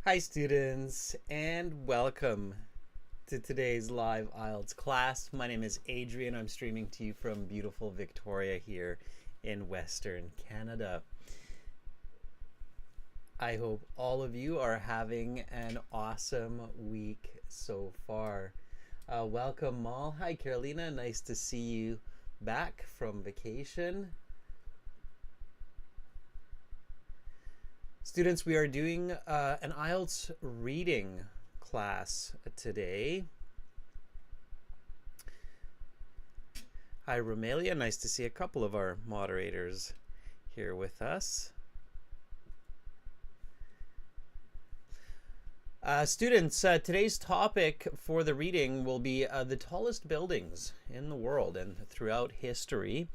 Hi students, and welcome to today's live IELTS class. My name is Adrian. I'm streaming to you from beautiful Victoria here in Western Canada. I hope all of you are having an awesome week so far. Welcome, Mal. Hi, Carolina. Nice to see you back from vacation. Students, we are doing an IELTS reading class today. Hi, Romelia. Nice to see a couple of our moderators here with us. Students, today's topic for the reading will be the tallest buildings in the world and throughout history.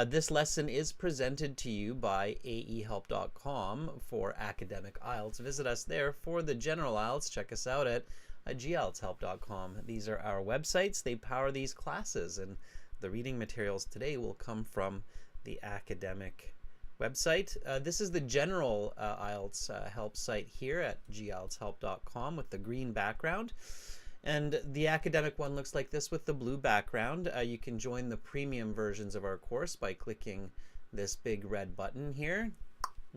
This lesson is presented to you by aehelp.com for academic IELTS. Visit us there for the general IELTS. Check us out at gieltshelp.com. These are our websites. They power these classes, and the reading materials today will come from the academic website. This is the general IELTS help site here at gieltshelp.com with the green background. And the academic one looks like this with the blue background. You can join the premium versions of our course by clicking this big red button here.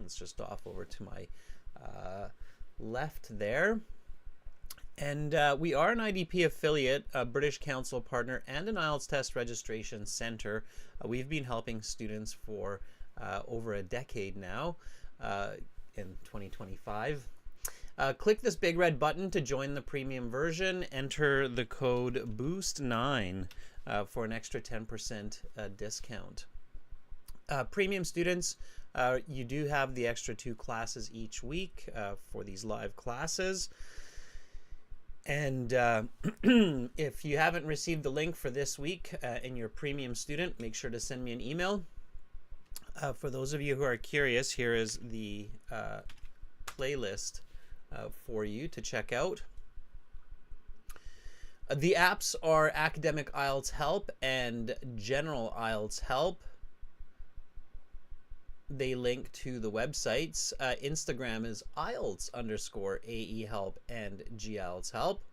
It's just off over to my left there. And we are an IDP affiliate, a British Council partner, and an IELTS test registration center. We've been helping students for over a decade now in 2025. Click this big red button to join the premium version. Enter the code BOOST9 for an extra 10% discount. Premium students, you do have the extra 2 classes each week for these live classes. And if you haven't received the link for this week and you're a premium student, make sure to send me an email. For those of you who are curious, here is the playlist for you to check out. The apps are Academic IELTS Help and General IELTS Help. They link to the websites. Instagram is IELTS_AEHelp and GIELTS Help.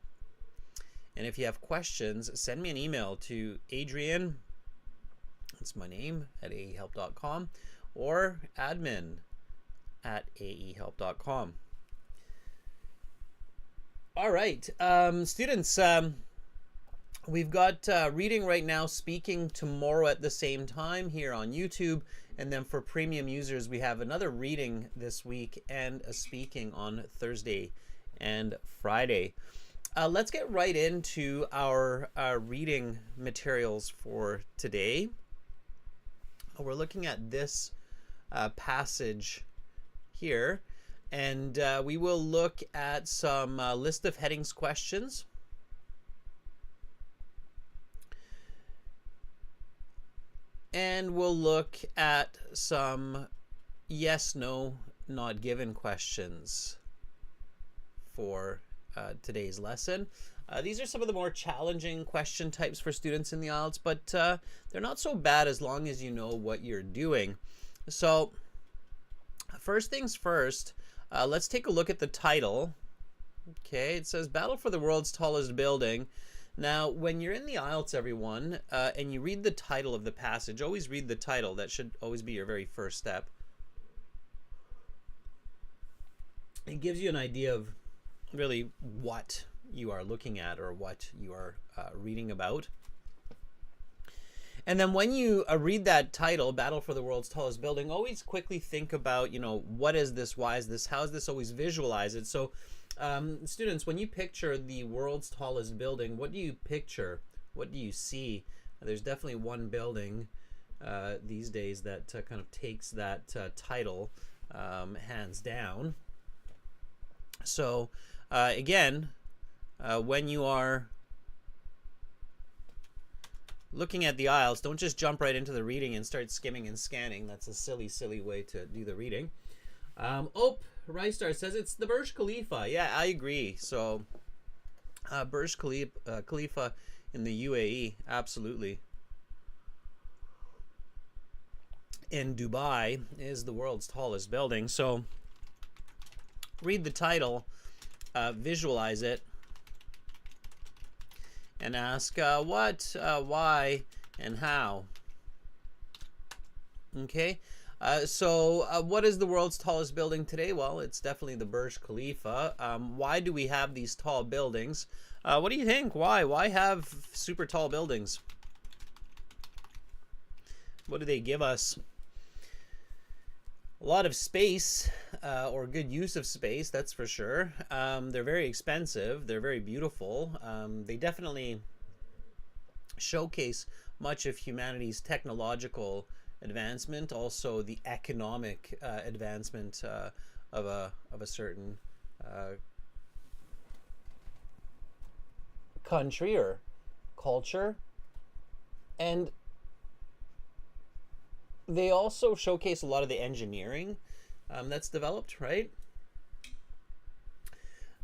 And if you have questions, send me an email to Adrian, that's my name, at aehelp.com, or admin@aehelp.com. All right, students, we've got reading right now, speaking tomorrow at the same time here on YouTube. And then for premium users, we have another reading this week and a speaking on Thursday and Friday. Let's get right into our reading materials for today. We're looking at this passage here. And we will look at some list of headings questions. And we'll look at some yes, no, not given questions for today's lesson. These are some of the more challenging question types for students in the IELTS, but they're not so bad as long as you know what you're doing. So first things first, let's take a look at the title. Okay, it says Battle for the World's Tallest Building. Now, when you're in the IELTS, everyone, and you read the title of the passage, always read the title. That should always be your very first step. It gives you an idea of really what you are looking at or what you are reading about. And then when you read that title, Battle for the World's Tallest Building, always quickly think about, what is this? Why is this? How is this? Always visualize it. So students, when you picture the world's tallest building, what do you picture? What do you see? There's definitely one building these days that kind of takes that title hands down. So again, when you are looking at the IELTS, don't just jump right into the reading and start skimming and scanning. That's a silly, silly way to do the reading. Rystar says it's the Burj Khalifa. Yeah, I agree. So Burj Khalifa in the UAE, absolutely. In Dubai is the world's tallest building. So read the title visualize it, and ask what, why, and how. Okay, so what is the world's tallest building today? Well, it's definitely the Burj Khalifa. Why do we have these tall buildings? What do you think? Why? Why have super tall buildings? What do they give us? A lot of space, or good use of space, that's for sure. They're very expensive. They're very beautiful. They definitely showcase much of humanity's technological advancement, also the economic advancement of a certain country or culture. And they also showcase a lot of the engineering that's developed, right?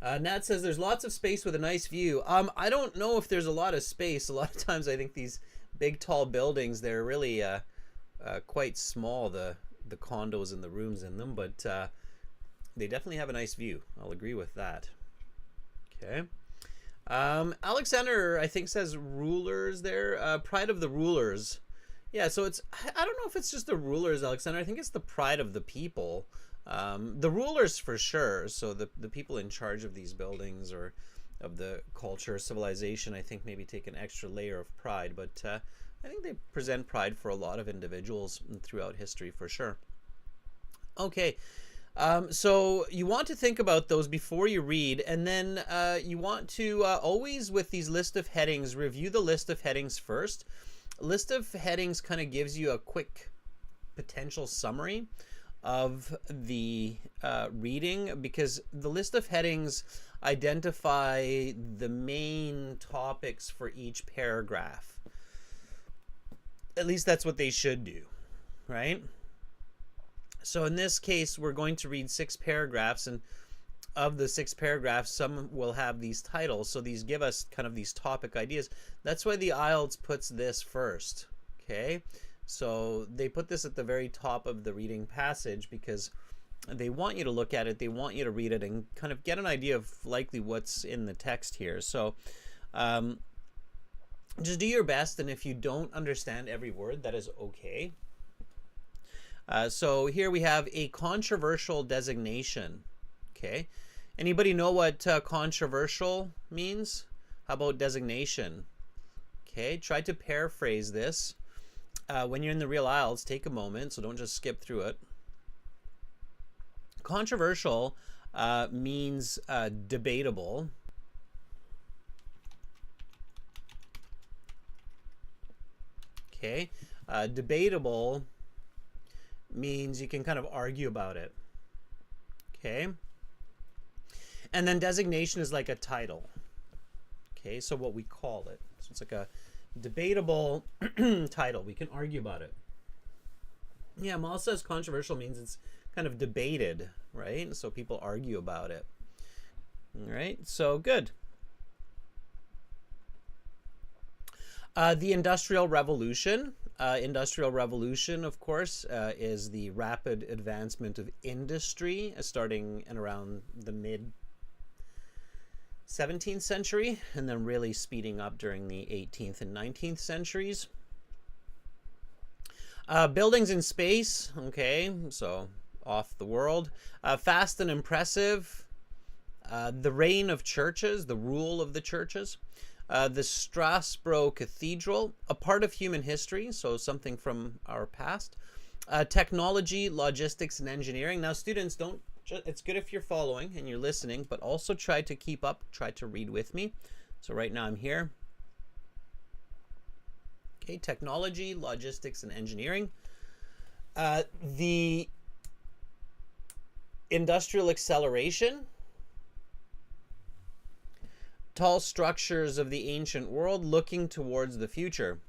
Nat says there's lots of space with a nice view. I don't know if there's a lot of space. A lot of times I think these big tall buildings, they're really quite small, the condos and the rooms in them, but they definitely have a nice view. I'll agree with that. Okay. Alexander, I think, says rulers there. Pride of the rulers. Yeah, so it's, I don't know if it's just the rulers, Alexander. I think it's the pride of the people. The rulers for sure. So the people in charge of these buildings or of the culture, civilization, I think maybe take an extra layer of pride. But I think they present pride for a lot of individuals throughout history for sure. Okay. So you want to think about those before you read, and then you want to always, with these list of headings, review the list of headings first. List of headings kind of gives you a quick potential summary of the reading, because the list of headings identify the main topics for each paragraph. At least that's what they should do, right? So in this case, we're going to read 6 paragraphs, and of the 6 paragraphs, some will have these titles. So these give us kind of these topic ideas. That's why the IELTS puts this first. Okay, so they put this at the very top of the reading passage because they want you to look at it. They want you to read it and kind of get an idea of likely what's in the text here. So just do your best, and if you don't understand every word, that is okay. So here we have a controversial designation. Okay, anybody know what controversial means? How about designation? Okay, try to paraphrase this. When you're in the real IELTS, take a moment, so don't just skip through it. Controversial means debatable. Okay, debatable means you can kind of argue about it. Okay. And then designation is like a title. Okay, so what we call it. So it's like a debatable title. We can argue about it. Yeah, Mal says controversial means it's kind of debated, right? So people argue about it. All right, so good. The Industrial Revolution. Industrial Revolution, of course, is the rapid advancement of industry, starting in around the mid 17th century, and then really speeding up during the 18th and 19th centuries. Buildings in space, okay, so off the world. Fast and impressive. The reign of churches, the rule of the churches. The Strasbourg Cathedral, a part of human history, so something from our past. Technology, logistics, and engineering. Now, students, don't. It's good if you're following and you're listening, but also try to keep up, try to read with me. So right now I'm here. Okay, technology, logistics, and engineering. The industrial acceleration. Tall structures of the ancient world looking towards the future.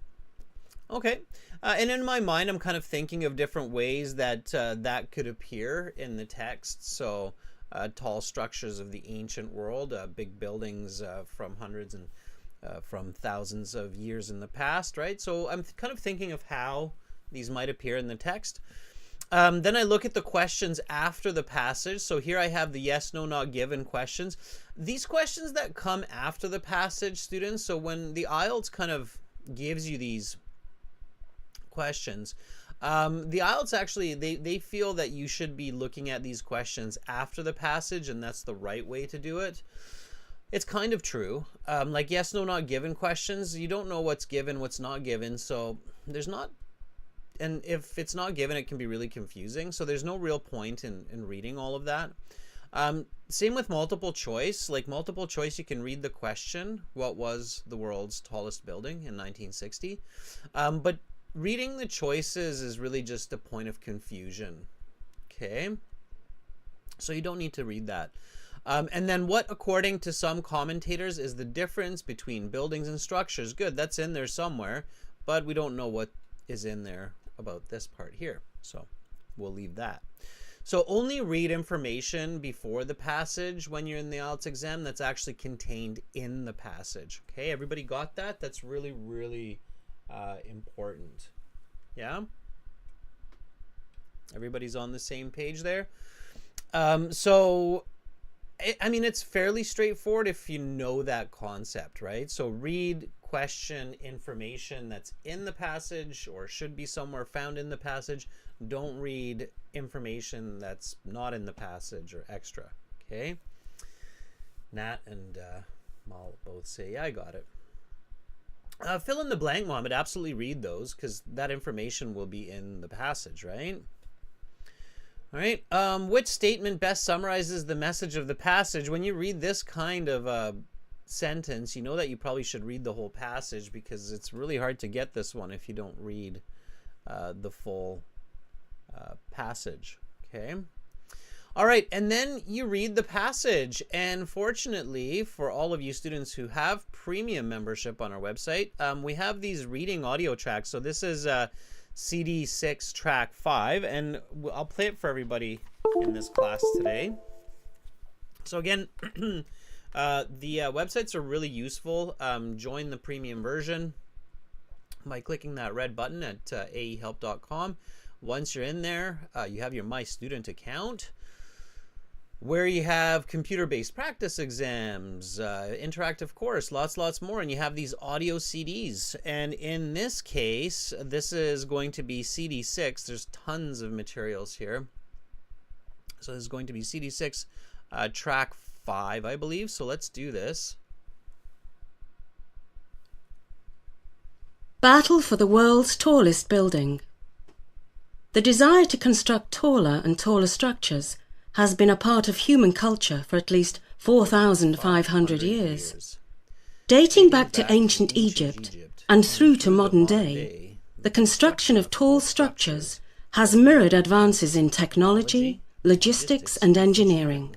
Okay, and in my mind, I'm kind of thinking of different ways that that could appear in the text. So tall structures of the ancient world, big buildings from hundreds and from thousands of years in the past, right? So I'm kind of thinking of how these might appear in the text. Then I look at the questions after the passage. So here I have the yes, no, not given questions. These questions that come after the passage, students, so when the IELTS kind of gives you these questions, the IELTS actually, they feel that you should be looking at these questions after the passage, and that's the right way to do it. It's kind of true. Like yes, no, not given questions, you don't know what's given, what's not given, so there's not, and if it's not given, it can be really confusing. So there's no real point in reading all of that. Same with multiple choice. Like multiple choice, you can read the question, what was the world's tallest building in 1960? But reading the choices is really just a point of confusion. Okay? So you don't need to read that. And then what, according to some commentators, is the difference between buildings and structures? Good, that's in there somewhere, but we don't know what is in there about this part here. So we'll leave that. So only read information before the passage when you're in the IELTS exam that's actually contained in the passage. Okay, everybody got that? That's really, really important. Yeah? Everybody's on the same page there? So I mean, it's fairly straightforward if you know that concept, right? So read, question, information that's in the passage or should be somewhere found in the passage. Don't read information that's not in the passage or extra, okay? Nat and Mal both say, yeah, I got it. Fill in the blank, Mohammed. Absolutely read those because that information will be in the passage, right? All right. Which statement best summarizes the message of the passage? When you read this kind of sentence, you know that you probably should read the whole passage because it's really hard to get this one if you don't read the full passage. Okay. All right. And then you read the passage. And fortunately, for all of you students who have premium membership on our website, we have these reading audio tracks. So this is CD 6 track 5, and I'll play it for everybody in this class today. So again, the websites are really useful. Join the premium version by clicking that red button at aehelp.com. Once you're in there, you have your My Student account, where you have computer-based practice exams, interactive course, lots more, and you have these audio CDs. And in this case, this is going to be CD 6. There's tons of materials here. So this is going to be CD 6, track 5, I believe. So let's do this. Battle for the world's tallest building. The desire to construct taller and taller structures has been a part of human culture for at least 4,500 years. Dating back to ancient Egypt and through to modern day, the construction of tall structures has mirrored advances in technology, logistics and engineering.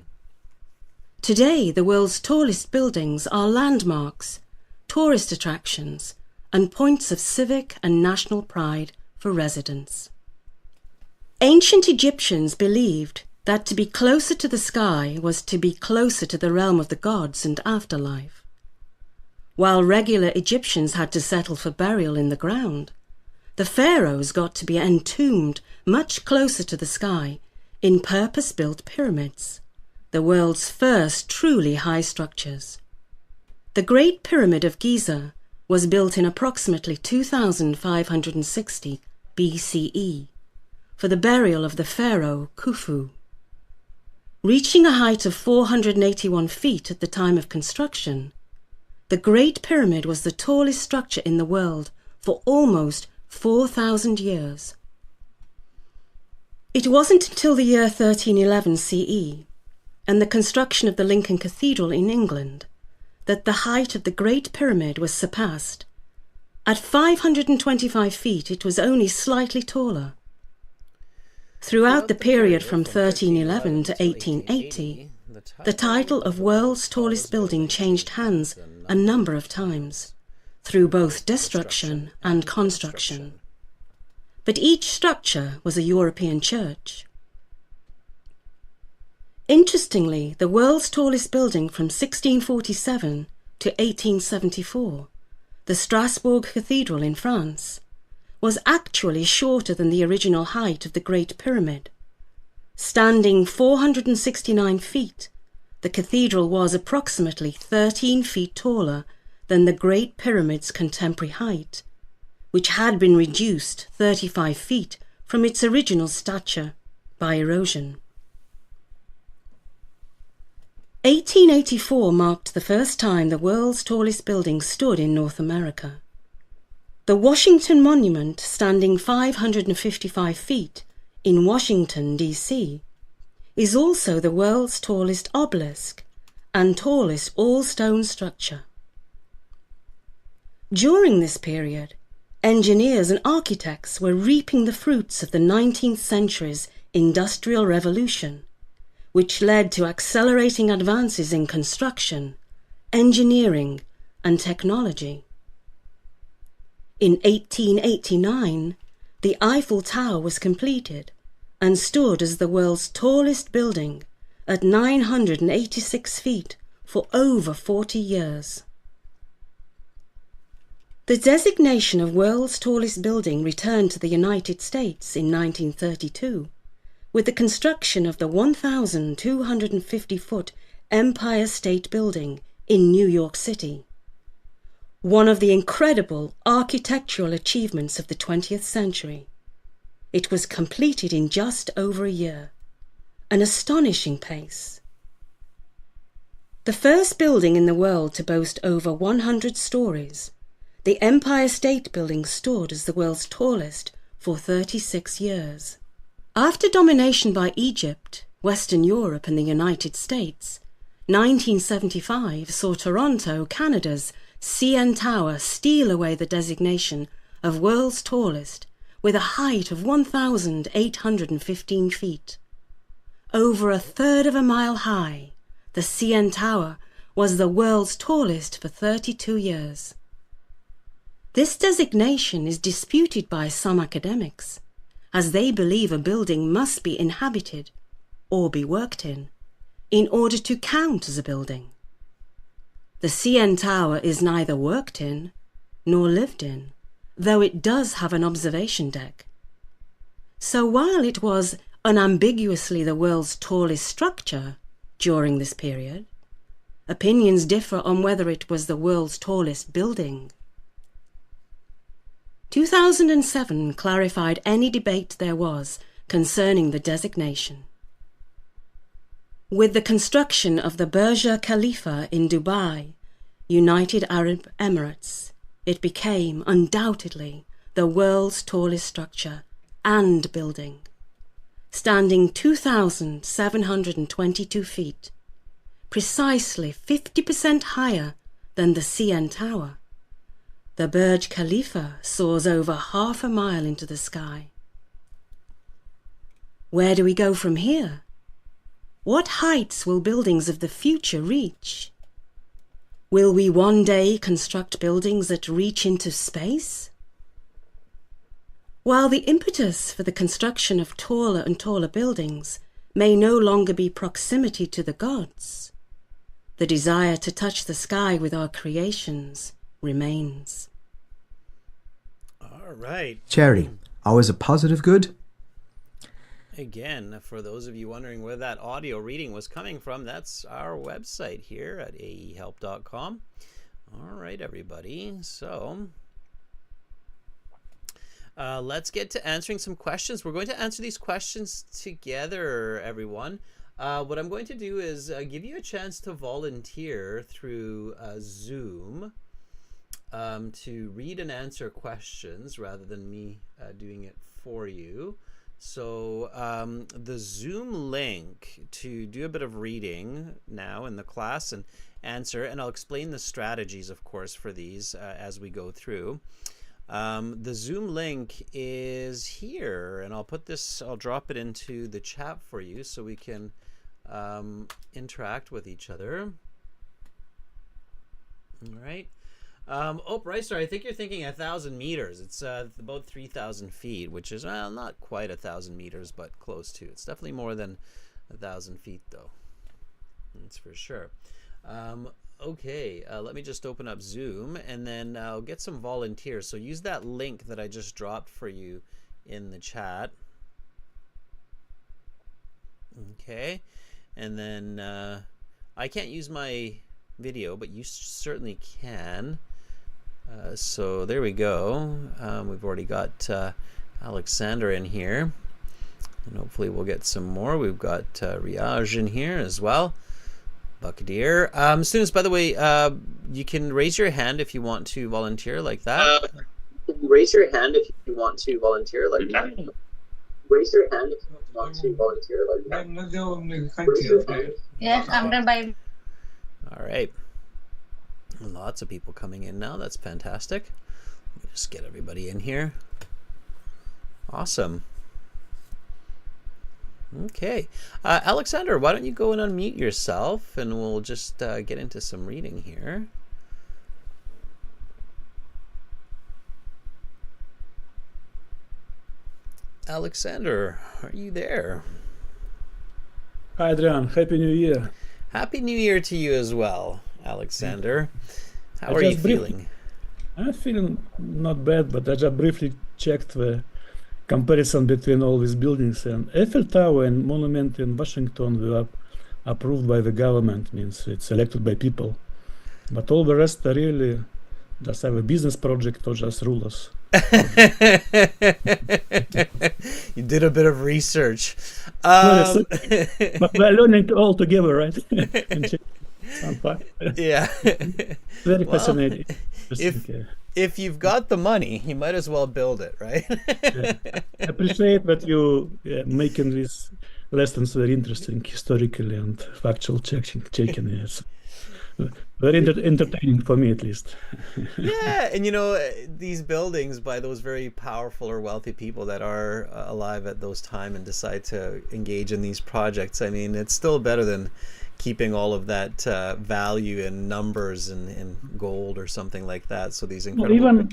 Today, the world's tallest buildings are landmarks, tourist attractions, and points of civic and national pride for residents. Ancient Egyptians believed that to be closer to the sky was to be closer to the realm of the gods and afterlife. While regular Egyptians had to settle for burial in the ground, the pharaohs got to be entombed much closer to the sky in purpose-built pyramids, the world's first truly high structures. The Great Pyramid of Giza was built in approximately 2560 BCE for the burial of the pharaoh Khufu. Reaching a height of 481 feet at the time of construction, the Great Pyramid was the tallest structure in the world for almost 4,000 years. It wasn't until the year 1311 CE and the construction of the Lincoln Cathedral in England that the height of the Great Pyramid was surpassed. At 525 feet, it was only slightly taller. Throughout the period from 1311 to 1880, the title of world's tallest building changed hands a number of times, through both destruction and construction. But each structure was a European church. Interestingly, the world's tallest building from 1647 to 1874, the Strasbourg Cathedral in France, was actually shorter than the original height of the Great Pyramid. Standing 469 feet, the cathedral was approximately 13 feet taller than the Great Pyramid's contemporary height, which had been reduced 35 feet from its original stature by erosion. 1884 marked the first time the world's tallest building stood in North America. The Washington Monument, standing 555 feet in Washington, D.C., is also the world's tallest obelisk and tallest all-stone structure. During this period, engineers and architects were reaping the fruits of the 19th century's Industrial Revolution, which led to accelerating advances in construction, engineering, and technology. In 1889, the Eiffel Tower was completed and stood as the world's tallest building at 986 feet for over 40 years. The designation of world's tallest building returned to the United States in 1932 with the construction of the 1,250-foot Empire State Building in New York City. One of the incredible architectural achievements of the 20th century. It was completed in just over a year, an astonishing pace. The first building in the world to boast over 100 stories, the Empire State Building stood as the world's tallest for 36 years. After domination by Egypt, Western Europe and the United States, 1975 saw Toronto, Canada's CN Tower steal away the designation of world's tallest with a height of 1,815 feet. Over a third of a mile high, the CN Tower was the world's tallest for 32 years. This designation is disputed by some academics, as they believe a building must be inhabited or be worked in order to count as a building. The CN Tower is neither worked in nor lived in, though it does have an observation deck. So while it was unambiguously the world's tallest structure during this period, opinions differ on whether it was the world's tallest building. 2007 clarified any debate there was concerning the designation. With the construction of the Burj Khalifa in Dubai, United Arab Emirates, it became undoubtedly the world's tallest structure and building, standing 2,722 feet, precisely 50% higher than the CN Tower. The Burj Khalifa soars over half a mile into the sky. Where do we go from here? What heights will buildings of the future reach? Will we one day construct buildings that reach into space? While the impetus for the construction of taller and taller buildings may no longer be proximity to the gods, the desire to touch the sky with our creations remains. All right. Cherry, always a positive good? Again, for those of you wondering where that audio reading was coming from, that's our website here at aehelp.com. All right, everybody. So let's get to answering some questions. We're going to answer these questions together, everyone. What I'm going to do is give you a chance to volunteer through Zoom to read and answer questions rather than me doing it for you. So the Zoom link to do a bit of reading now in the class and answer, and I'll explain the strategies, of course, for these as we go through. The Zoom link is here, and I'll drop it into the chat for you so we can interact with each other. All right. Bryce, I think you're thinking 1,000 meters. It's about 3,000 feet, which is not quite 1,000 meters, but close to. It's definitely more than 1,000 feet, though. That's for sure. Okay, let me just open up Zoom and then I'll get some volunteers. So use that link that I just dropped for you in the chat. Okay, and then I can't use my video, but you certainly can. So there we go. We've already got Alexander in here, and hopefully we'll get some more. We've got Riaj in here as well. Buccaneer. Students, by the way, you can raise your hand if you want to volunteer like that. Raise your hand if you want to volunteer like that. Raise your hand if you want to volunteer like that. Yes, I'm done by. All right. Lots of people coming in now. That's fantastic. Let me just get everybody in here. Awesome. Okay. Alexander, why don't you go and unmute yourself and we'll just get into some reading here. Alexander, are you there? Hi, Adrian. Happy New Year. Happy New Year to you as well, Alexander. How are you feeling? I'm feeling not bad, but I just briefly checked the comparison between all these buildings, and Eiffel Tower and Monument in Washington were approved by the government, means it's elected by people. But all the rest are really just have a business project or just rulers. You did a bit of research. But we're learning all together, right? Yeah. Very fascinating. If you've got the money, you might as well build it, right? Yeah. I appreciate that you making these lessons very interesting historically and factual checking. Yes. Very entertaining for me, at least. Yeah, and you know, these buildings by those very powerful or wealthy people that are alive at those time and decide to engage in these projects, I mean, it's still better than keeping all of that value in numbers and in gold or something like that. So these incredible... Well,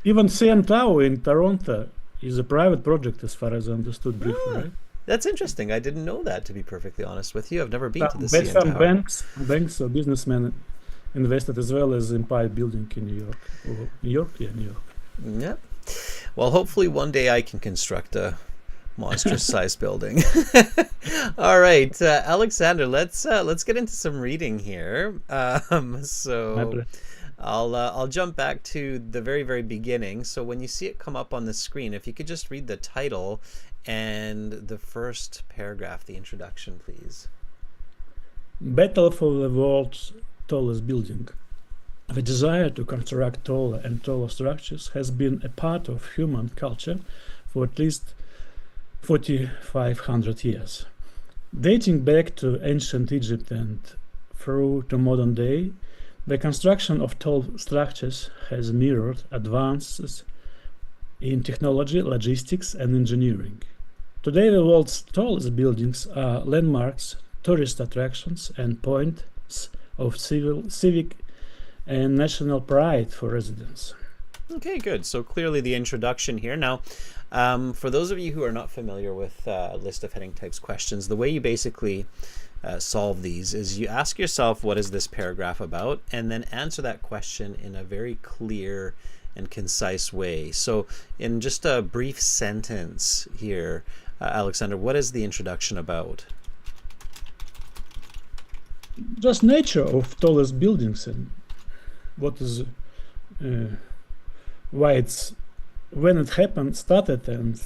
even CN Tower in Toronto is a private project, as far as I understood briefly, right? That's interesting. I didn't know that, to be perfectly honest with you. I've never been to the CN some Tower. banks or businessmen invested, as well as Empire Building in New York. New York. Yep. Well, hopefully one day I can construct a monstrous-sized building. All right, Alexander, let's get into some reading here. So I'll jump back to the very beginning. So when you see it come up on the screen, if you could just read the title and the first paragraph, the introduction, please. Battle for the world's tallest building. The desire to construct taller and taller structures has been a part of human culture for at least 4,500 years. Dating back to ancient Egypt and through to modern day, the construction of tall structures has mirrored advances in technology, logistics, and engineering. Today, the world's tallest buildings are landmarks, tourist attractions, and points of civic and national pride for residents. Okay, good. So clearly the introduction here. Now, for those of you who are not familiar with list of heading types questions, the way you basically solve these is you ask yourself, what is this paragraph about? And then answer that question in a very clear and concise way. So in just a brief sentence here, Alexander, what is the introduction about? Just nature of tallest buildings and what is why it's when it happened, started, and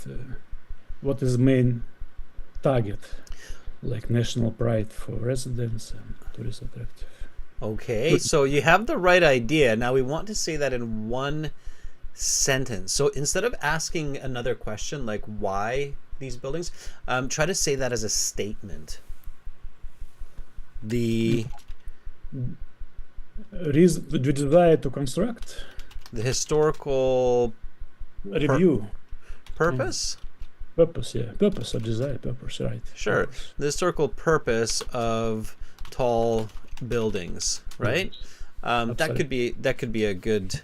what is main target, like national pride for residents and tourist attractive. Okay, so you have the right idea. Now we want to say that in one sentence. So instead of asking another question like why these buildings, try to say that as a statement. The desire to construct. The historical review. Purpose? Purpose, yeah. Purpose or desire, purpose, right. Sure. Purpose. The historical purpose of tall buildings, right? That could be a good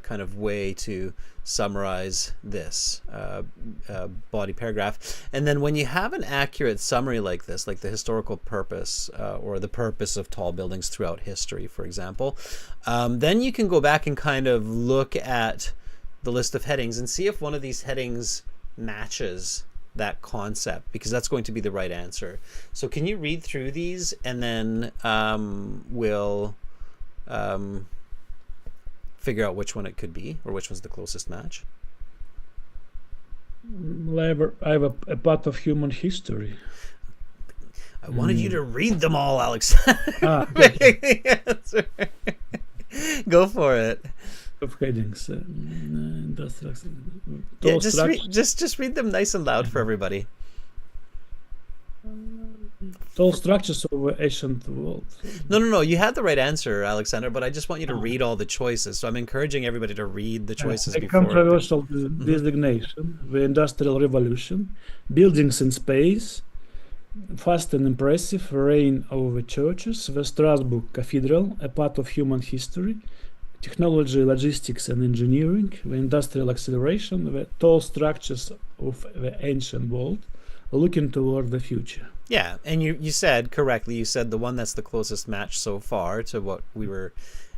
kind of way to summarize this body paragraph. And then when you have an accurate summary like this, like the historical purpose or the purpose of tall buildings throughout history, for example, then you can go back and kind of look at the list of headings and see if one of these headings matches that concept, because that's going to be the right answer. So can you read through these, and then we'll figure out which one it could be, or which one's the closest match? I have a part of human history. I wanted you to read them all, Alex. Okay. Go for it. Of headings. Yeah, just read them nice and loud for everybody. Tall structures of ancient world. No. You had the right answer, Alexander, but I just want you to read all the choices. So I'm encouraging everybody to read the choices A before. controversial designation, the Industrial Revolution, buildings in space, fast and impressive, reign over churches, the Strasbourg Cathedral, a part of human history, technology, logistics and engineering, the industrial acceleration, the tall structures of the ancient world, looking toward the future. Yeah, and you said correctly, you said the one that's the closest match so far to what we were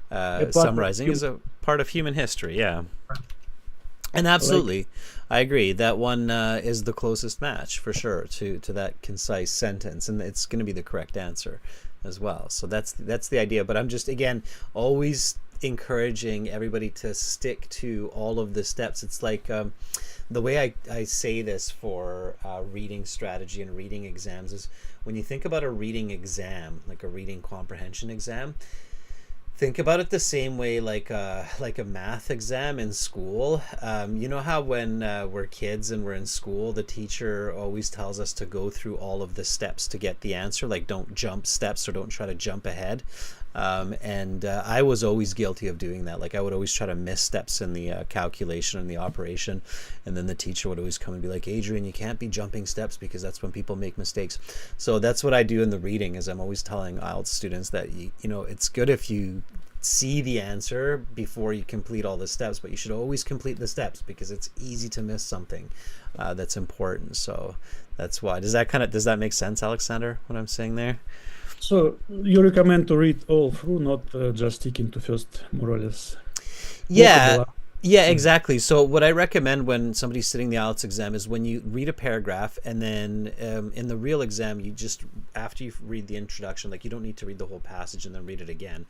summarizing is a part of human history, yeah. And absolutely, I agree. That one is the closest match for sure to that concise sentence, and it's going to be the correct answer as well. So that's the idea. But I'm just, again, always encouraging everybody to stick to all of the steps. It's like the way I say this for reading strategy and reading exams is, when you think about a reading exam, like a reading comprehension exam, think about it the same way like a math exam in school. You know how when we're kids and we're in school, the teacher always tells us to go through all of the steps to get the answer, like don't jump steps or don't try to jump ahead. And I was always guilty of doing that. Like I would always try to miss steps in the calculation and the operation, and then the teacher would always come and be like, Adrian, you can't be jumping steps because that's when people make mistakes. So that's what I do in the reading, is I'm always telling IELTS students that you know, it's good if you see the answer before you complete all the steps, but you should always complete the steps because it's easy to miss something that's important. So that's why. Does that make sense, Alexander, what I'm saying there? So you recommend to read all through, not just sticking to first, more or less. Yeah, exactly. So what I recommend when somebody's sitting the IELTS exam is when you read a paragraph, and then in the real exam, you just, after you read the introduction, like you don't need to read the whole passage and then read it again.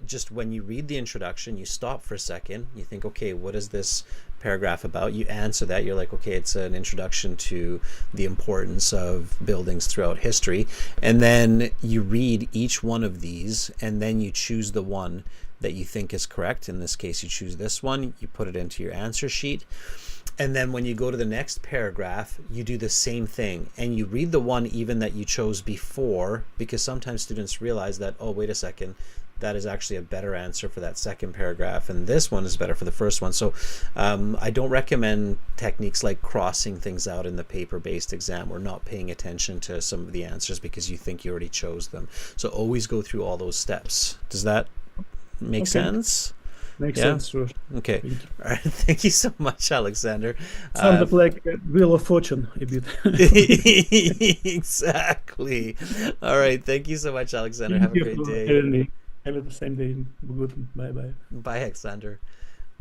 Just when you read the introduction, you stop for a second, you think, okay, what is this paragraph about? You answer that. You're like, okay, it's an introduction to the importance of buildings throughout history. And then you read each one of these, and then you choose the one that you think is correct. In this case, you choose this one, you put it into your answer sheet. And then when you go to the next paragraph, you do the same thing, and you read the one even that you chose before, because sometimes students realize that, oh, wait a second, that is actually a better answer for that second paragraph, and this one is better for the first one. So I don't recommend techniques like crossing things out in the paper-based exam or not paying attention to some of the answers because you think you already chose them. So always go through all those steps. Does that make sense? Makes sense, sure. Okay. All right. Thank you so much, Alexander. Sounded like a Wheel of Fortune a bit. Exactly. All right. Thank you so much, Alexander. Have a great day. Have the same day. Good. Bye-bye. Bye, Alexander.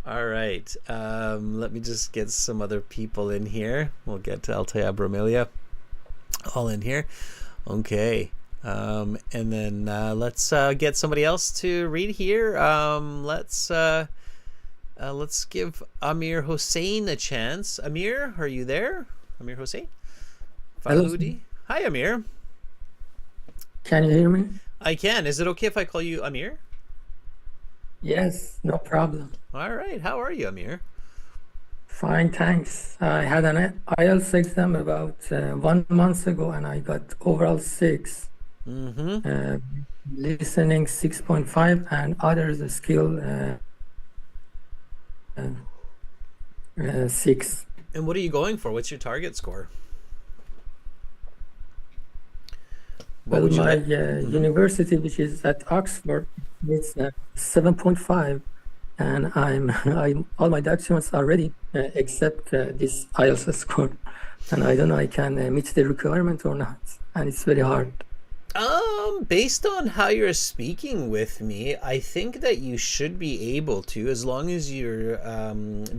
All right. Let me just get some other people in here. We'll get to Altea Bramilia all in here. Okay. And then let's get somebody else to read here. Let's give Amir Hossein a chance. Amir, are you there? Amir Hossein? Fahudi? Hi, Amir. Can you hear me? I can. Is it okay if I call you Amir? Yes, no problem. All right. How are you, Amir? Fine, thanks. I had an IELTS exam about 1 month ago, and I got overall 6. Listening 6.5, and others skill 6. And what are you going for? What's your target score? Well, my university, which is at Oxford, It's 7.5, and I'm all my documents are ready except this IELTS score, and I don't know I can meet the requirement or not, and it's very hard. Based on how you're speaking with me, I think that you should be able to, as long as you're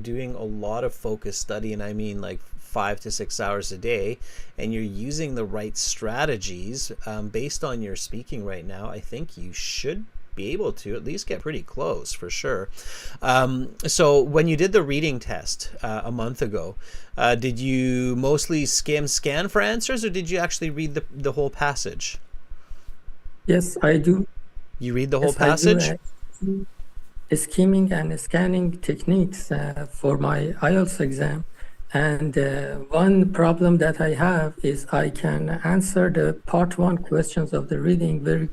doing a lot of focused study, and I mean like 5 to 6 hours a day, and you're using the right strategies based on your speaking right now. I think you should be able to at least get pretty close for sure. So when you did the reading test a month ago, did you mostly scan for answers, or did you actually read the whole passage? Yes, I do. You read the whole Yes, I passage? do skimming and scanning techniques for my IELTS exam. And one problem that I have is I can answer the part 1 questions of the reading very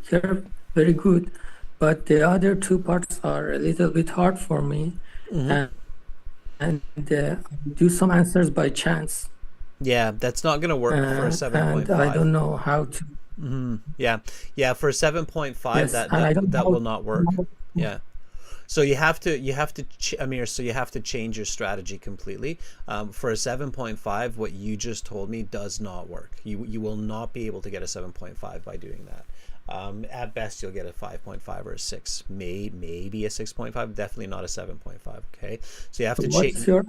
good, but the other 2 parts are a little bit hard for me. And do some answers by chance. Yeah, that's not going to work for a 7.5. And I don't know how to. Yeah, for a 7.5, Yes, that and I don't that know. will not work. Yeah. So you have to Amir, so you have to change your strategy completely. For a 7.5, what you just told me does not work. You will not be able to get a 7.5 by doing that. At best, you'll get a 5.5 or a 6, maybe a 6.5, definitely not a 7.5. Okay, so you have to change. What's your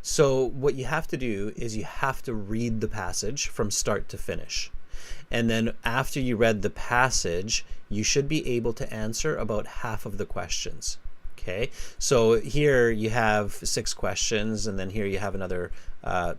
So what you have to do is you have to read the passage from start to finish. And then after you read the passage, you should be able to answer about half of the questions. Okay, so here you have 6 questions, and then here you have another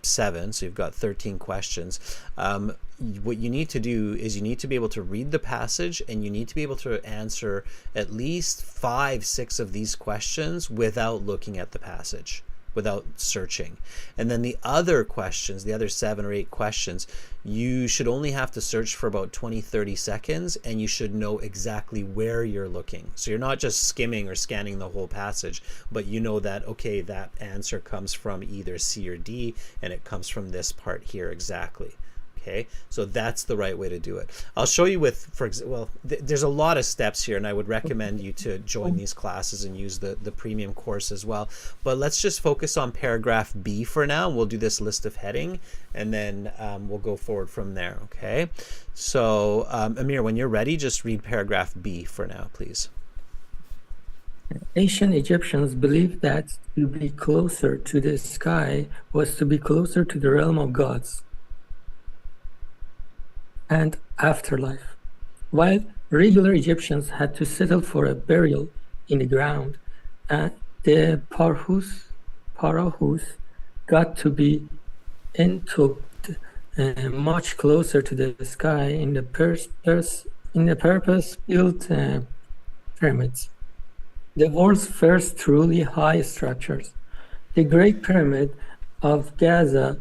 7, so you've got 13 questions. What you need to do is you need to be able to read the passage, and you need to be able to answer at least 5, 6 of these questions without looking at the passage, without searching. And then the other questions, the other 7 or 8 questions, you should only have to search for about 20-30 seconds, and you should know exactly where you're looking. So you're not just skimming or scanning the whole passage, but you know that, okay, that answer comes from either C or D, and it comes from this part here exactly. Okay, so that's the right way to do it. I'll show you with, for example, well, there's a lot of steps here, and I would recommend you to join these classes and use the premium course as well. But let's just focus on paragraph B for now, and we'll do this list of heading, and then we'll go forward from there. Okay, so Amir, when you're ready, just read paragraph B for now, please. Ancient Egyptians believed that to be closer to the sky was to be closer to the realm of gods and afterlife. While regular Egyptians had to settle for a burial in the ground, the Pharaohs got to be entombed much closer to the sky in the purpose-built pyramids, the world's first truly high structures. The Great Pyramid of Giza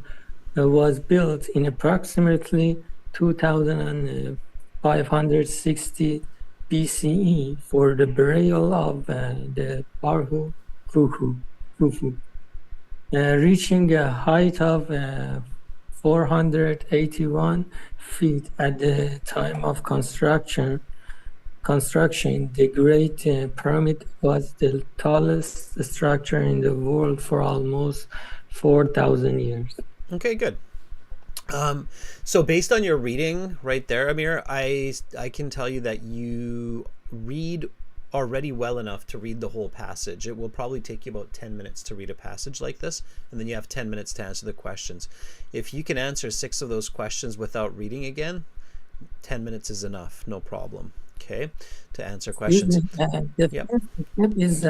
was built in approximately 2560 BCE for the burial of the Pharaoh Khufu, reaching a height of 481 feet at the time of construction. The Great Pyramid was the tallest structure in the world for almost 4,000 years. Okay, good. So based on your reading right there, Amir, I can tell you that you read already well enough to read the whole passage. It will probably take you about 10 minutes to read a passage like this, and then you have 10 minutes to answer the questions. If you can answer 6 of those questions without reading again, 10 minutes is enough, no problem. Okay, to answer questions. The first step is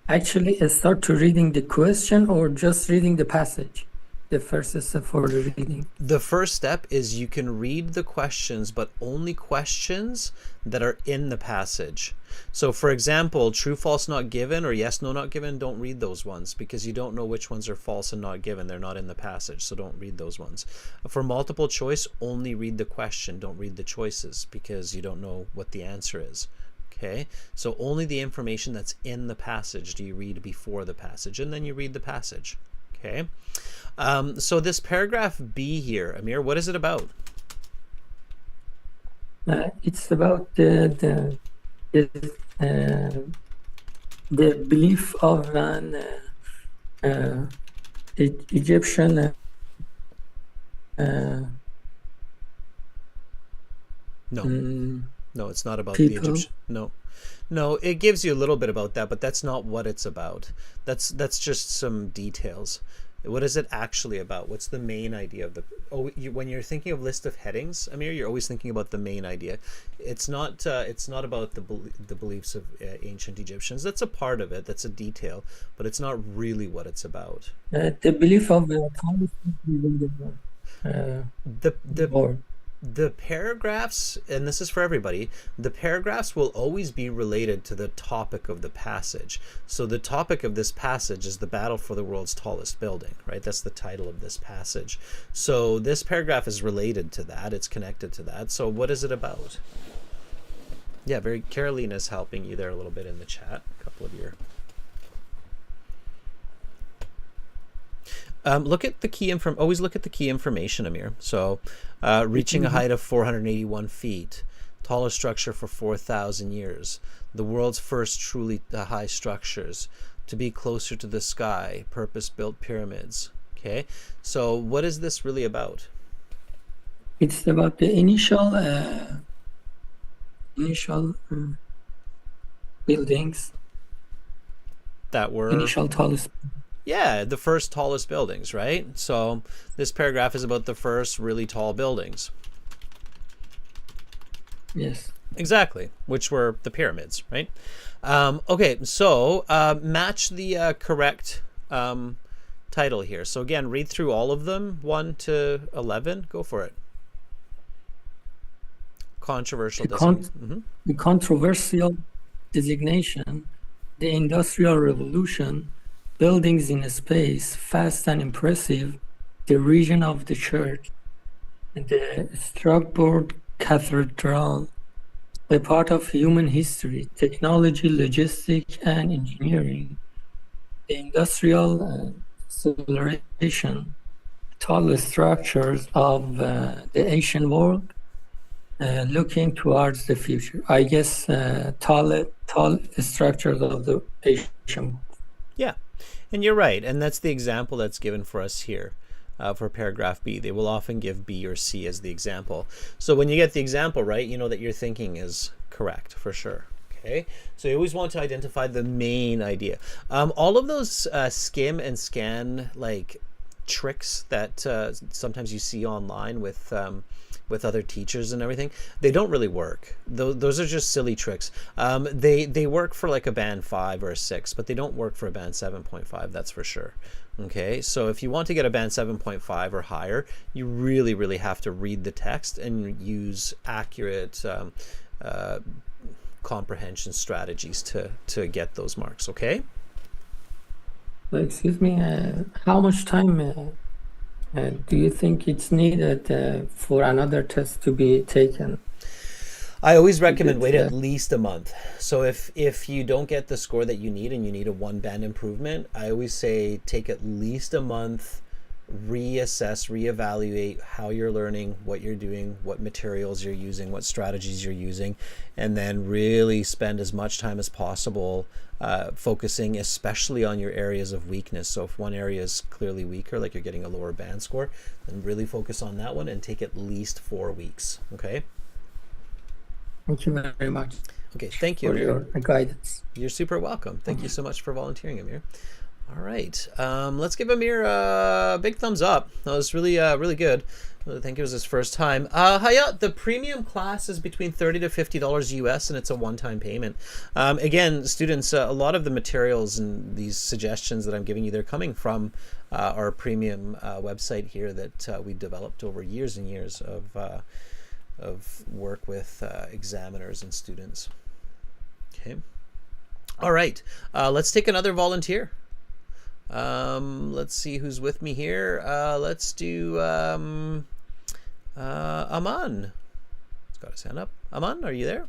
actually start to reading the question or just reading the passage. The first step for the reading. The first step is you can read the questions, but only questions that are in the passage. So for example, true, false, not given, or yes, no, not given, don't read those ones because you don't know which ones are false and not given. They're not in the passage, so don't read those ones. For multiple choice, only read the question, don't read the choices because you don't know what the answer is. Okay, so only the information that's in the passage do you read before the passage, and then you read the passage. Okay, so this paragraph B here, Amir, what is it about? It's about the the belief of an Egyptian No, no, it's not about the people. Egyptian. No, it gives you a little bit about that, but that's not what it's about. That's just some details. What is it actually about? What's the main idea of the? When you're thinking of list of headings, Amir, you're always thinking about the main idea. It's not about the beliefs of ancient Egyptians. That's a part of it. That's a detail, but it's not really what it's about. The belief of the The paragraphs, and this is for everybody, the paragraphs will always be related to the topic of the passage. So the topic of this passage is the battle for the world's tallest building, right? That's the title of this passage. So this paragraph is related to that. It's connected to that. So what is it about? Yeah, Caroline is helping you there a little bit in the chat. A couple of your... look at the key always look at the key information, Amir. So reaching a height of 481 feet, tallest structure for 4,000 years, the world's first truly high structures, to be closer to the sky, purpose-built pyramids. Okay, so what is this really about? It's about the initial buildings That were... Initial tallest... Yeah, the first tallest buildings, right? So this paragraph is about the first really tall buildings. Yes. Exactly, which were the pyramids, right? Okay, so match the correct title here. So again, read through all of them, 1 to 11. Go for it. Controversial designation. The controversial designation, the Industrial Revolution, buildings in space, fast and impressive, the region of the church, the Strasbourg Cathedral, a part of human history, technology, logistics, and engineering, the industrial acceleration, tall structures of the ancient world, looking towards the future. I guess tall structures of the ancient world. Yeah. And you're right, and that's the example that's given for us here for paragraph B. They will often give B or C as the example. So when you get the example right, you know that your thinking is correct for sure. Okay, so you always want to identify the main idea. All of those skim and scan like tricks that sometimes you see online with other teachers and everything, they don't really work. Those are just silly tricks. They work for like a band 5 or a 6, but they don't work for a band 7.5, that's for sure. Okay, so if you want to get a band 7.5 or higher, you really have to read the text and use accurate comprehension strategies to get those marks. Okay. Excuse me, how much time do you think it's needed for another test to be taken? I always recommend wait at least a month. So if you don't get the score that you need and you need a 1 band improvement, I always say take at least a month, reassess, reevaluate how you're learning, what you're doing, what materials you're using, what strategies you're using, and then really spend as much time as possible focusing especially on your areas of weakness. So if one area is clearly weaker, like you're getting a lower band score, then really focus on that one and take at least 4 weeks. Okay? Thank you very much. Okay, thank you, for Amir. your guidance. You're super welcome. Thank you so much for volunteering, Amir. All right, let's give Amir a big thumbs up. That was really good. I think it was his first time. Hayat, the premium class is between $30 to $50 US, and it's a one-time payment. Again, students, a lot of the materials and these suggestions that I'm giving you, they're coming from our premium website here that we developed over years and years of work with examiners and students. Okay. All right, let's take another volunteer. Let's see who's with me here. Let's do Aman. He's got his hand up. Aman, are you there?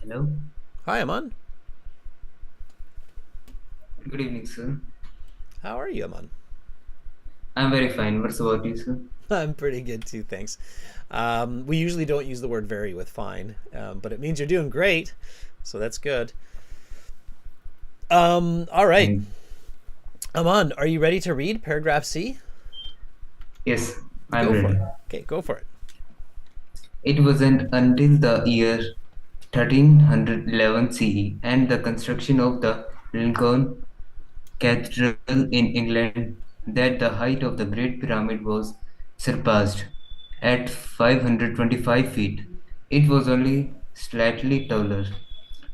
Hello. Hi, Aman. Good evening, sir. How are you, Aman? I'm very fine. What's about you, sir? I'm pretty good too, thanks. We usually don't use the word very with fine, but it means you're doing great, so that's good. All right. Thank Aman, are you ready to read paragraph C? Yes, I'm Go for ready. it. Okay, go for it. It wasn't until the year 1311 CE and the construction of the Lincoln Cathedral in England that the height of the Great Pyramid was surpassed. At 525 feet, it was only slightly taller.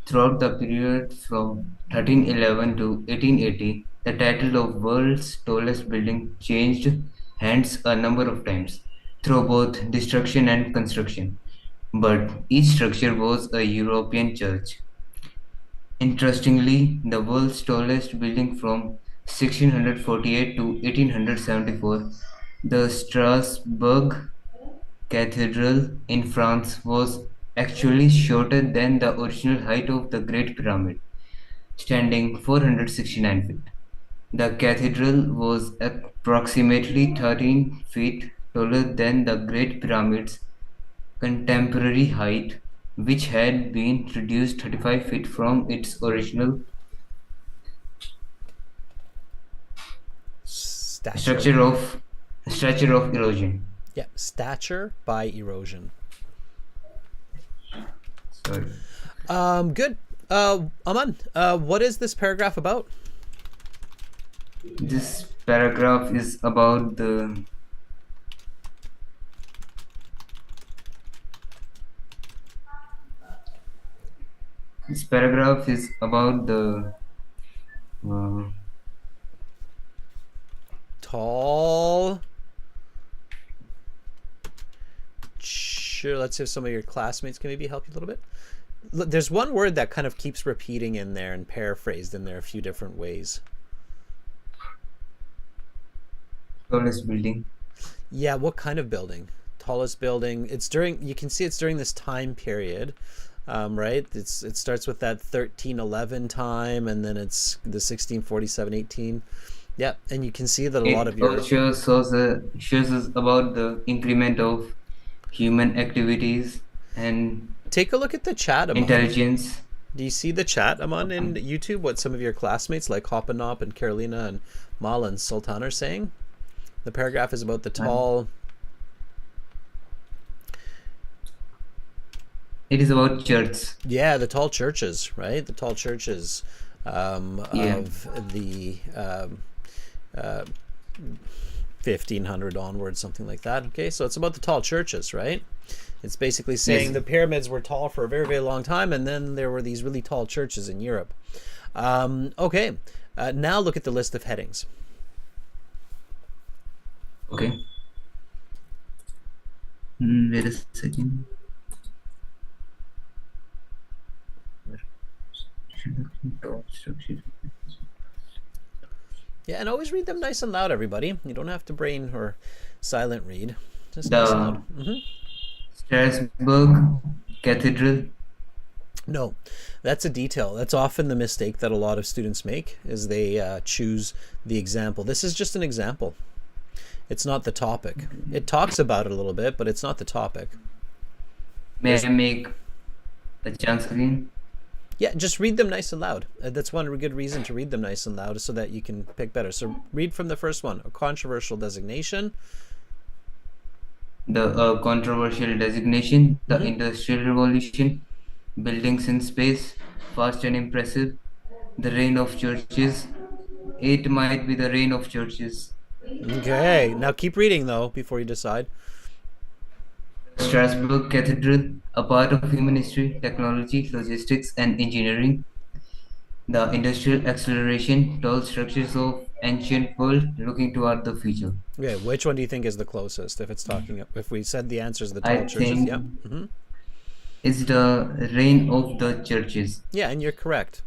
Throughout the period from 1311 to 1880, the title of world's tallest building changed hands a number of times through both destruction and construction. But each structure was a European church. Interestingly, the world's tallest building from 1648 to 1874, the Strasbourg Cathedral in France, was actually shorter than the original height of the Great Pyramid, standing 469 feet. The cathedral was approximately 13 feet taller than the Great Pyramid's contemporary height, which had been reduced 35 feet from its original Stature. stature of erosion. Yeah, stature by erosion. Sorry. Good. Aman, what is this paragraph about? This paragraph is about the this paragraph is about the uh, Tall. Sure, let's see if some of your classmates can maybe help you a little bit. There's one word that kind of keeps repeating in there and paraphrased in there a few different ways. tallest building. Yeah, what kind of building? Tallest building. It's during. You can see it's during this time period, right? It starts with that 1311 time, and then it's the 1647-18. Yeah, and you can see that a lot of It your. also shows us about the increment of human activities and Take a look at the chat, Aman. intelligence. Do you see the chat, Aman, in YouTube? What some of your classmates like Hoppenop and Carolina and Mal and Sultan are saying? The paragraph is about the tall. It is about church. Yeah, the tall churches, right? The tall churches Yeah. of the 1500 onwards, something like that. Okay, so it's about the tall churches, right? It's basically saying Yes. the pyramids were tall for a very, very long time, and then there were these really tall churches in Europe. Okay, now look at the list of headings. Okay. Wait a second. Yeah, and always read them nice and loud, everybody. You don't have to brain or silent read. Just nice and loud. The Strasbourg Cathedral. No, that's a detail. That's often the mistake that a lot of students make is they choose the example. This is just an example. It's not the topic. It talks about it a little bit, but it's not the topic. May I make a chance again? Yeah, just read them nice and loud. That's one good reason to read them nice and loud is so that you can pick better. So read from the first one. A controversial designation. The controversial designation, the Industrial Revolution, buildings in space, fast and impressive, the reign of churches. It might be the reign of churches. Okay, now keep reading though before you decide. Strasbourg Cathedral, a part of human history, technology, logistics, and engineering. The industrial acceleration, tall structures of ancient world looking toward the future. Okay, which one do you think is the closest? If it's talking, if we said the answer is the I tall churches, think yeah, it's the reign of the churches. yeah, and you're correct.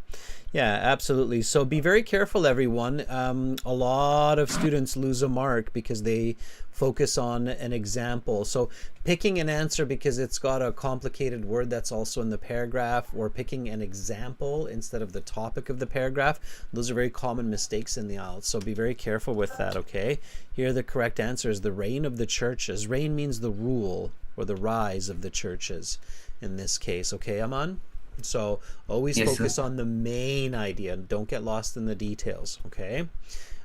Yeah, absolutely. So be very careful, everyone. A lot of students lose a mark because they focus on an example. So picking an answer because it's got a complicated word that's also in the paragraph, or picking an example instead of the topic of the paragraph, those are very common mistakes in the IELTS. So be very careful with that, okay? Here the correct answer is the reign of the churches. Reign means the rule or the rise of the churches in this case, okay, Aman? So always Yes, focus sir. on the main idea. Don't get lost in the details, okay?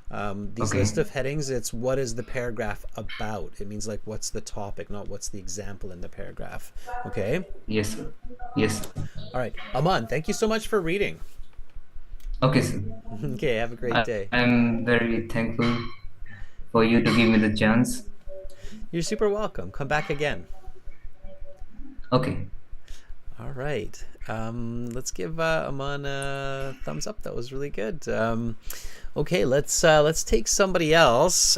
These Okay. list of headings, it's what is the paragraph about. It means like what's the topic, not what's the example in the paragraph, okay? Yes, sir. Yes. All right, Aman, thank you so much for reading. Okay, sir. Okay, have a great day. I'm very thankful for you to give me the chance. You're super welcome. Come back again. Okay. All right. Let's give Aman a thumbs up. That was really good. Okay, let's take somebody else.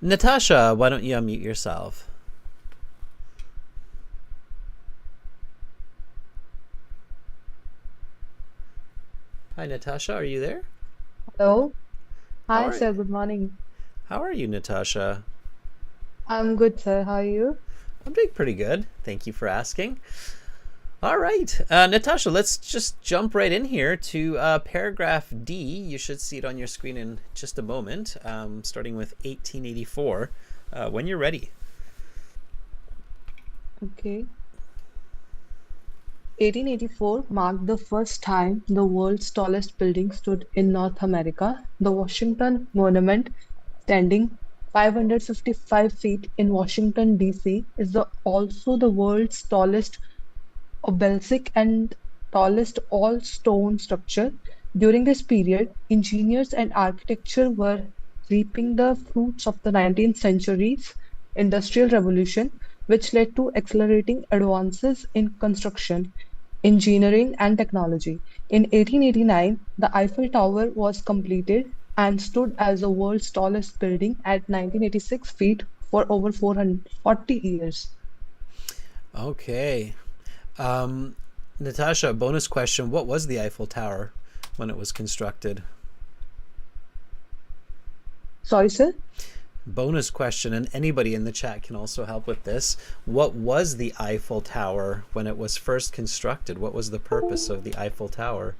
Natasha, why don't you unmute yourself? Hi, Natasha. Are you there? Hello. How Hi, are sir. Good morning. How are you, Natasha? I'm good, sir. How are you? I'm doing pretty good. Thank you for asking. All right, Natasha, let's just jump right in here to paragraph D. You should see it on your screen in just a moment, starting with 1884. When you're ready. Okay. 1884 marked the first time the world's tallest building stood in North America. The Washington Monument, standing 555 feet in Washington, D.C., is also the world's tallest obelisk and tallest all-stone structure. During this period, engineers and architecture were reaping the fruits of the 19th century's Industrial Revolution, which led to accelerating advances in construction, engineering, and technology. In 1889, the Eiffel Tower was completed and stood as the world's tallest building at 1986 feet for over 440 years. Okay. Natasha, bonus question. What was the Eiffel Tower when it was constructed? Sorry, sir. Bonus question, and anybody in the chat can also help with this. What was the Eiffel Tower when it was first constructed? What was the purpose of the Eiffel Tower?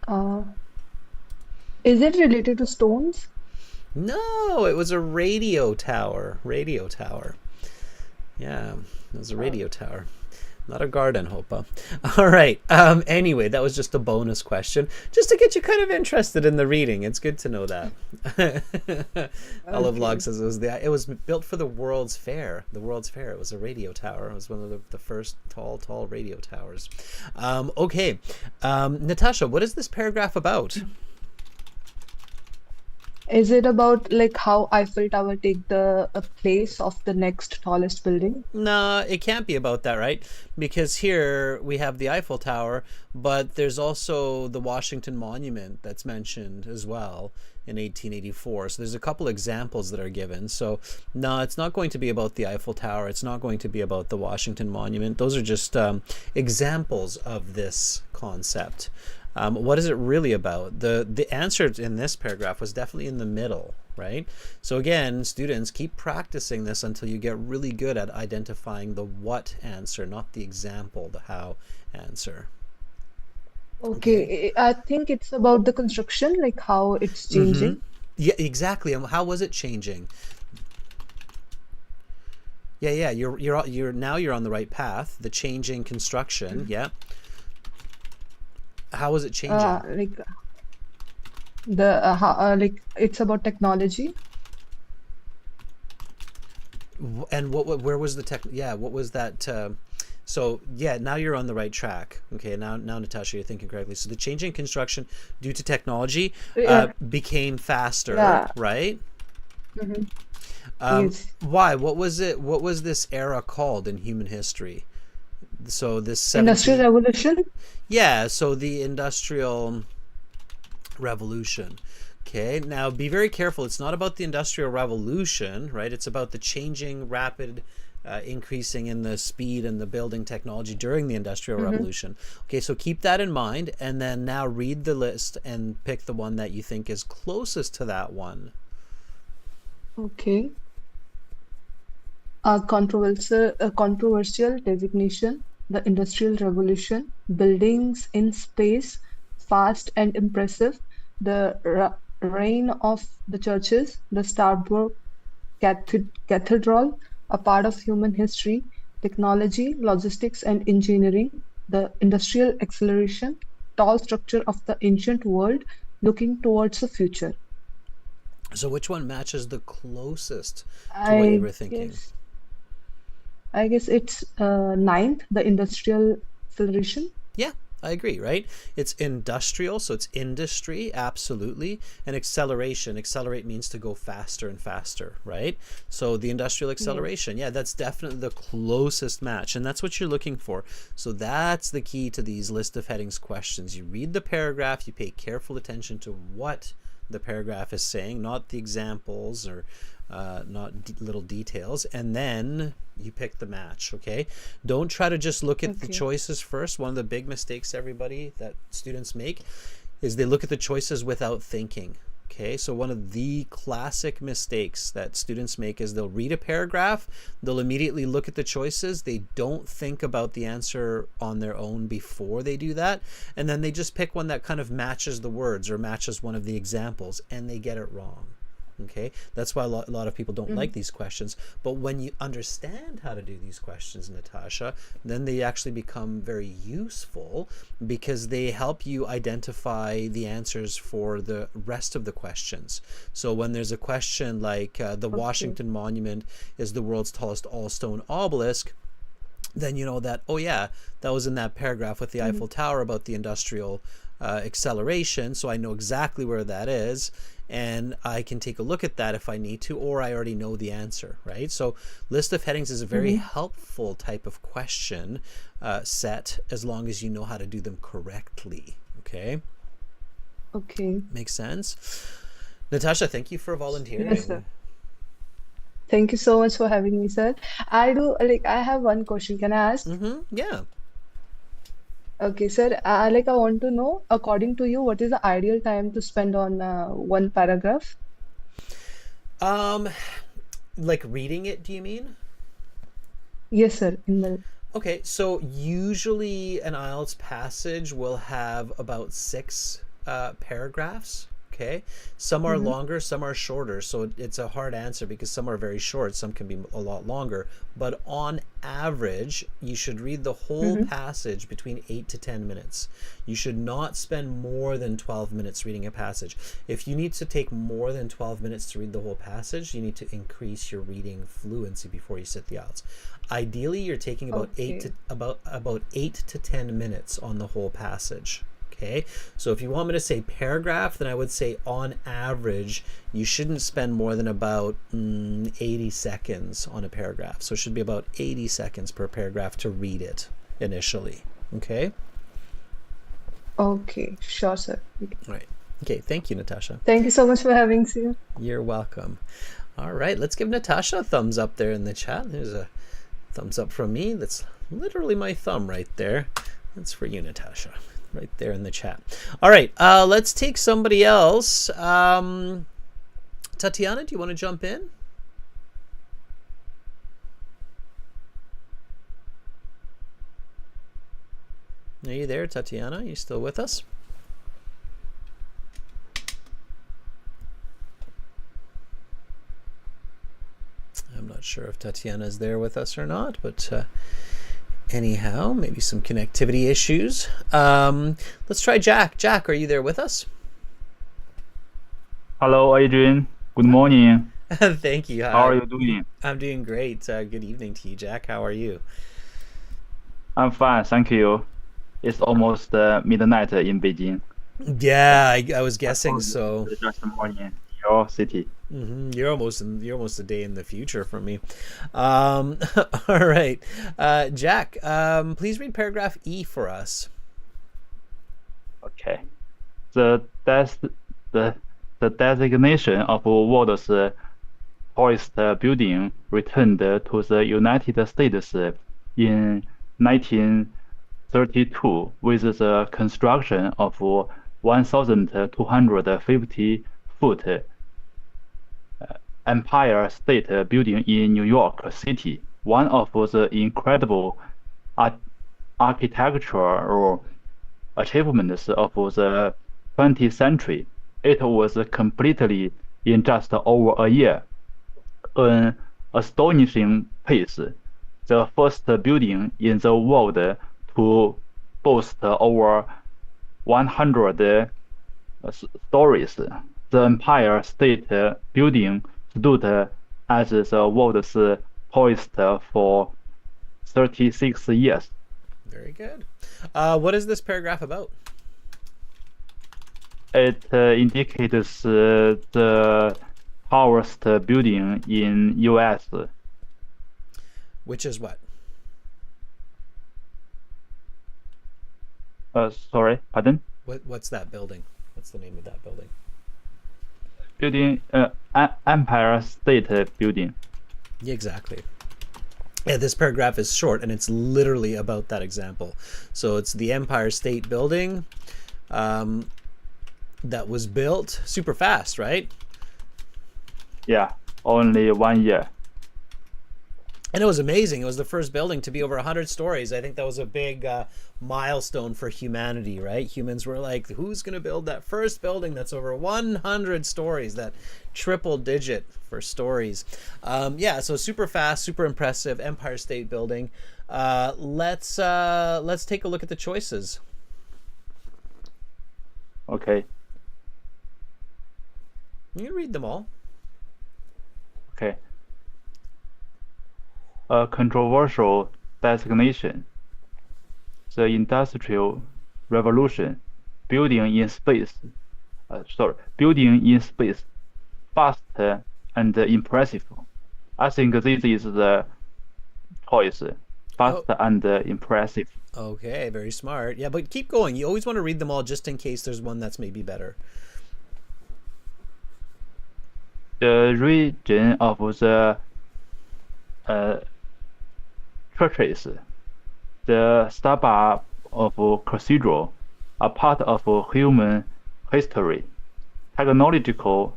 Uh, is it related to stones? No, it was a radio tower. Radio tower. Yeah, it was a radio tower. Not a garden, Hopa. All right. Anyway, that was just a bonus question, just to get you kind of interested in the reading. It's good to know that. Olive Log says it was built for the World's Fair. The World's Fair. It was a radio tower. It was one of the first tall radio towers. Okay, Natasha, what is this paragraph about? Is it about like how Eiffel Tower take the place of the next tallest building? No, it can't be about that, right? Because here we have the Eiffel Tower, but there's also the Washington Monument that's mentioned as well in 1884. So there's a couple examples that are given. So no, it's not going to be about the Eiffel Tower. It's not going to be about the Washington Monument. Those are just examples of this concept. What is it really about? The answer in this paragraph was definitely in the middle, right? So again, students, keep practicing this until you get really good at identifying the what answer, not the example, the how answer. Okay, I think it's about the construction, like how it's changing. Yeah, exactly. How was it changing? Yeah, you're now you're on the right path. The changing construction, yeah. How was it changing? Like like it's about technology. And where was the tech? Yeah, what was that? So yeah, now you're on the right track. Okay, now Natasha, you're thinking correctly. So the changing construction due to technology Yeah, became faster, yeah. right? hmm Yes. Why? What was it? What was this era called in human history? So this Industrial 17. Revolution. Yeah, so the Industrial Revolution. Okay, now be very careful. It's not about the Industrial Revolution, right? It's about the changing, rapid increasing in the speed and the building technology during the Industrial Revolution. Okay, so keep that in mind, and then now read the list and pick the one that you think is closest to that one. Okay. A controversial designation, the Industrial Revolution, buildings in space, fast and impressive, the reign of the churches, the Starbuck Cathedral, a part of human history, technology, logistics, and engineering, the industrial acceleration, tall structure of the ancient world, looking towards the future. So which one matches the closest to what you were thinking? I guess it's ninth, the industrial acceleration. Yeah, I agree, right? It's industrial, so it's industry, absolutely. And acceleration. Accelerate means to go faster and faster, right? So the industrial acceleration, yeah, that's definitely the closest match. And that's what you're looking for. So that's the key to these list of headings questions. You read the paragraph, you pay careful attention to what the paragraph is saying, not the examples or not little details, and then you pick the match. Okay, don't try to just look at the choices first. One of the big mistakes everybody that students make is they look at the choices without thinking. Okay, so one of the classic mistakes that students make is they'll read a paragraph, they'll immediately look at the choices, they don't think about the answer on their own before they do that, and then they just pick one that kind of matches the words or matches one of the examples, and they get it wrong. Okay, that's why a lot of people don't like these questions. But when you understand how to do these questions, Natasha, then they actually become very useful because they help you identify the answers for the rest of the questions. So when there's a question like the Washington Monument is the world's tallest all-stone obelisk, then you know that, oh yeah, that was in that paragraph with the Eiffel Tower about the industrial acceleration, so I know exactly where that is, and I can take a look at that if I need to, or I already know the answer, right? So list of headings is a very helpful type of question set, as long as you know how to do them correctly. Okay? Okay. Makes sense? Natasha, thank you for volunteering. Yes, sir. Thank you so much for having me, sir. I have one question. Can I ask? Yeah. Okay, sir. I want to know, according to you, what is the ideal time to spend on one paragraph? Like reading it, do you mean? Yes, sir. Okay, so usually an IELTS passage will have about 6 paragraphs. Okay, some are longer, some are shorter, so it's a hard answer because some are very short, some can be a lot longer, but on average you should read the whole passage between 8 to 10 minutes. You should not spend more than 12 minutes reading a passage. If you need to take more than 12 minutes to read the whole passage, you need to increase your reading fluency before you sit the IELTS. Ideally, you're taking about 8 to 10 minutes on the whole passage. Okay, so if you want me to say paragraph, then I would say on average you shouldn't spend more than about 80 seconds on a paragraph. So it should be about 80 seconds per paragraph to read it initially. Okay? Okay, sure, sir. All right. Okay, thank you, Natasha. Thank you so much for having me. You're welcome. All right, let's give Natasha a thumbs up there in the chat. There's a thumbs up from me. That's literally my thumb right there. That's for you, Natasha. Right there in the chat. All right, let's take somebody else. Tatiana, do you want to jump in? Are you there, Tatiana? Are you still with us? I'm not sure if Tatiana is there with us or not, but anyhow, maybe some connectivity issues. Let's try Jack. Jack, are you there with us? Hello, Adrian. Good morning. Thank you. How are you doing? I'm doing great. Good evening to you, Jack. How are you? I'm fine, thank you. It's almost midnight in Beijing. Yeah, I was guessing so. Just morning in your city. You're almost a day in the future from me. All right, Jack. Please read paragraph E for us. Okay. The the designation of world's tallest building returned to the United States in 1932 with the construction of 1,250-foot Empire State Building in New York City, one of the incredible architectural achievements of the 20th century. It was completed in just over a year, an astonishing pace. The first building in the world to boast over 100 stories. The Empire State Building stood as the world's tallest for 36 years. Very good. What is this paragraph about? It indicates the tallest building in U.S. Which is what? Sorry, pardon? What's that building? What's the name of that building? Building, Empire State Building. Yeah, exactly. Yeah, this paragraph is short, and it's literally about that example. So it's the Empire State Building that was built super fast, right? Yeah, only 1 year. And it was amazing. It was the first building to be over 100 stories. I think that was a big milestone for humanity, right? Humans were like, who's going to build that first building that's over 100 stories, that triple digit for stories? Yeah, so super fast, super impressive Empire State Building. Let's take a look at the choices. Okay. You can read them all. Okay. A controversial designation. The Industrial Revolution. Building in space. Building in space. Fast and impressive. I think this is the choice. Fast and impressive. Okay, very smart. Yeah, but keep going. You always want to read them all just in case there's one that's maybe better. The region of the churches, the suburb of cathedral, are part of human history, technological,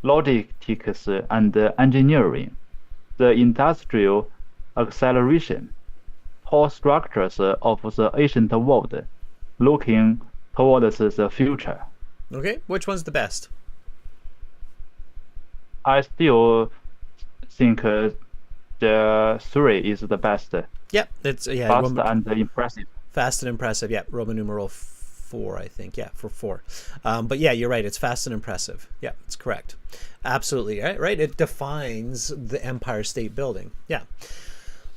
logistics, and engineering, the industrial acceleration, tall structures of the ancient world, looking towards the future. Okay, which one's the best? I still think the 3 is the best. Yep, it's fast and impressive. Fast and impressive. Yeah, Roman numeral 4, I think. Yeah, for 4. But yeah, you're right. It's fast and impressive. Yeah, it's correct. Absolutely right. It defines the Empire State Building. Yeah.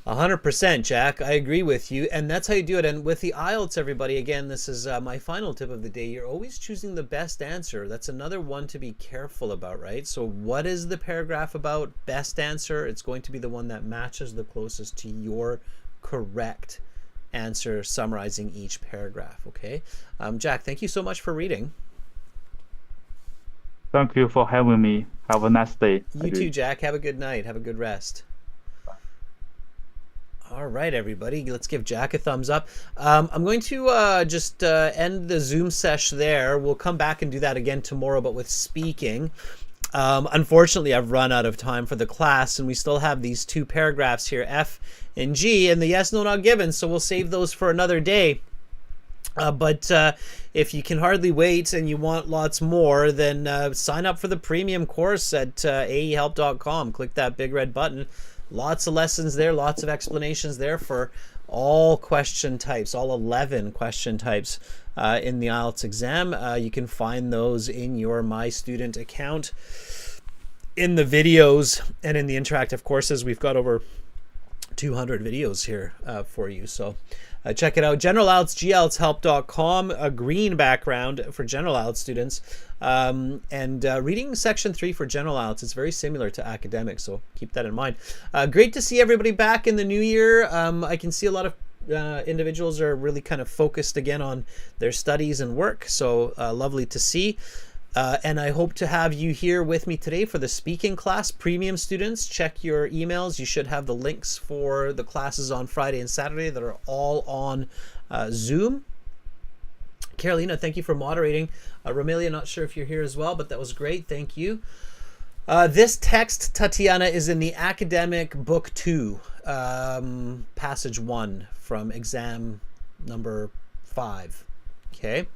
100%, Jack. I agree with you. And that's how you do it. And with the IELTS, everybody, again, this is my final tip of the day. You're always choosing the best answer. That's another one to be careful about, right? So what is the paragraph about? Best answer. It's going to be the one that matches the closest to your correct answer, summarizing each paragraph, okay? Jack, thank you so much for reading. Thank you for having me. Have a nice day. You too, Jack. Have a good night. Have a good rest. All right, everybody, let's give Jack a thumbs up. I'm going to just end the Zoom sesh there. We'll come back and do that again tomorrow, but with speaking. Unfortunately, I've run out of time for the class, and we still have these 2 paragraphs here, F and G, and the yes, no, not given, so we'll save those for another day. But if you can hardly wait and you want lots more, then sign up for the premium course at aehelp.com. Click that big red button. Lots of lessons there, lots of explanations there for all question types, all 11 question types in the IELTS exam. You can find those in your My Student account, in the videos, and in the interactive courses. We've got over 200 videos here for you. So check it out. General IELTS, GLTShelp.com, a green background for General IELTS students. And reading section 3 for General IELTS, it's very similar to academics, so keep that in mind. Great to see everybody back in the new year. I can see a lot of individuals are really kind of focused again on their studies and work, so lovely to see. And I hope to have you here with me today for the speaking class. Premium students, check your emails. You should have the links for the classes on Friday and Saturday that are all on Zoom. Carolina, thank you for moderating. Romelia, not sure if you're here as well, but that was great. Thank you. This text, Tatiana, is in the academic book 2, passage 1 from exam number 5. Okay.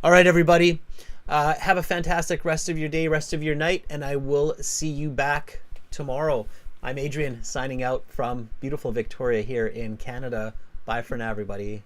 All right, everybody. Have a fantastic rest of your day, rest of your night, and I will see you back tomorrow. I'm Adrian, signing out from beautiful Victoria here in Canada. Bye for now, everybody.